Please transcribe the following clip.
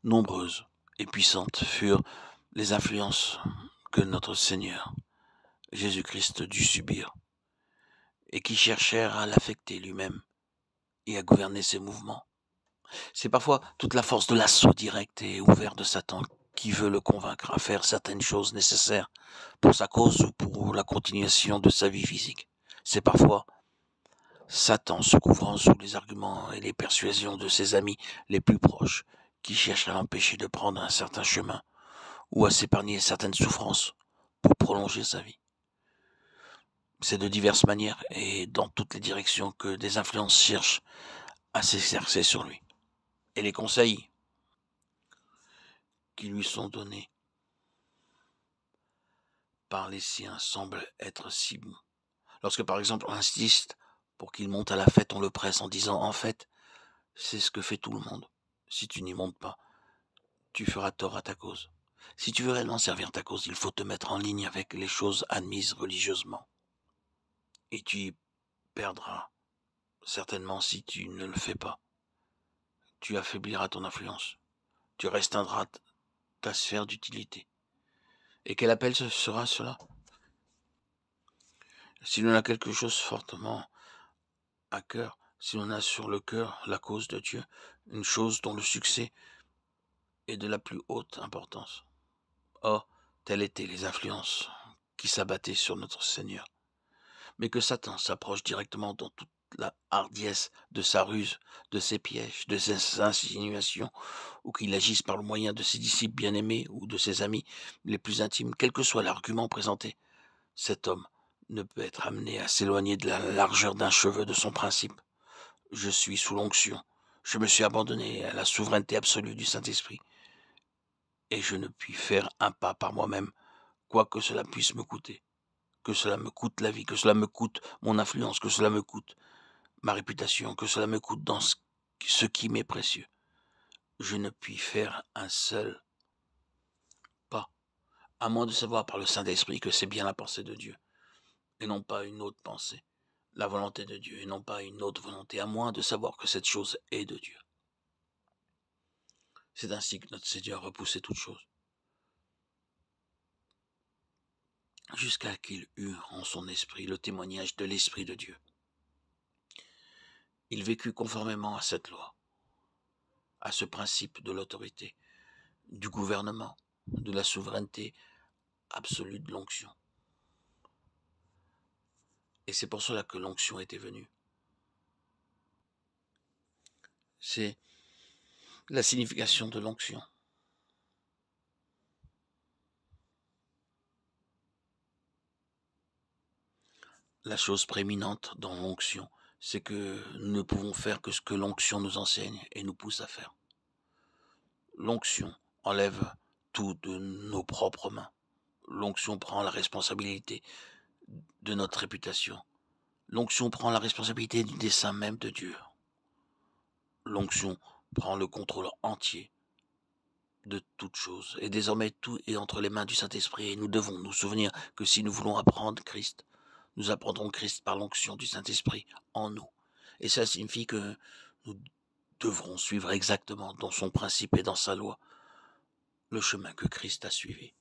nombreuses et puissantes furent les influences que notre Seigneur Jésus-Christ dut subir et qui cherchèrent à l'affecter lui-même et à gouverner ses mouvements. C'est parfois toute la force de l'assaut direct et ouvert de Satan qui veut le convaincre à faire certaines choses nécessaires pour sa cause ou pour la continuation de sa vie physique. C'est parfois Satan se couvrant sous les arguments et les persuasions de ses amis les plus proches qui cherchent à l'empêcher de prendre un certain chemin ou à s'épargner certaines souffrances pour prolonger sa vie. C'est de diverses manières et dans toutes les directions que des influences cherchent à s'exercer sur lui. Et les conseils qui lui sont donnés par les siens semblent être si bons. Lorsque par exemple on insiste pour qu'il monte à la fête, on le presse en disant en fait, c'est ce que fait tout le monde. Si tu n'y montes pas, tu feras tort à ta cause. Si tu veux réellement servir ta cause, il faut te mettre en ligne avec les choses admises religieusement. Et tu y perdras certainement si tu ne le fais pas. Tu affaibliras ton influence. Tu restreindras ta sphère d'utilité. Et quel appel sera cela? Si l'on a quelque chose fortement à cœur, si l'on a sur le cœur la cause de Dieu, une chose dont le succès est de la plus haute importance. Or, telles étaient les influences qui s'abattaient sur notre Seigneur. Mais que Satan s'approche directement dans toute la hardiesse de sa ruse, de ses pièges, de ses insinuations, ou qu'il agisse par le moyen de ses disciples bien-aimés ou de ses amis les plus intimes, quel que soit l'argument présenté, cet homme ne peut être amené à s'éloigner de la largeur d'un cheveu de son principe. Je suis sous l'onction, je me suis abandonné à la souveraineté absolue du Saint-Esprit, et je ne puis faire un pas par moi-même, quoi que cela puisse me coûter. Que cela me coûte la vie, que cela me coûte mon influence, que cela me coûte ma réputation, que cela me coûte dans ce qui m'est précieux. Je ne puis faire un seul pas, à moins de savoir par le Saint-Esprit que c'est bien la pensée de Dieu, et non pas une autre pensée, la volonté de Dieu, et non pas une autre volonté, à moins de savoir que cette chose est de Dieu. C'est ainsi que notre Seigneur repoussait toutes choses, jusqu'à qu'il eût en son esprit le témoignage de l'Esprit de Dieu. Il vécut conformément à cette loi, à ce principe de l'autorité, du gouvernement, de la souveraineté absolue de l'onction. Et c'est pour cela que l'onction était venue. C'est la signification de l'onction. La chose prééminente dans l'onction, c'est que nous ne pouvons faire que ce que l'onction nous enseigne et nous pousse à faire. L'onction enlève tout de nos propres mains. L'onction prend la responsabilité de notre réputation. L'onction prend la responsabilité du dessein même de Dieu. L'onction prend le contrôle entier de toute chose. Et désormais, tout est entre les mains du Saint-Esprit. Et nous devons nous souvenir que si nous voulons apprendre Christ, nous apprendrons Christ par l'onction du Saint-Esprit en nous. Et ça signifie que nous devrons suivre exactement dans son principe et dans sa loi le chemin que Christ a suivi.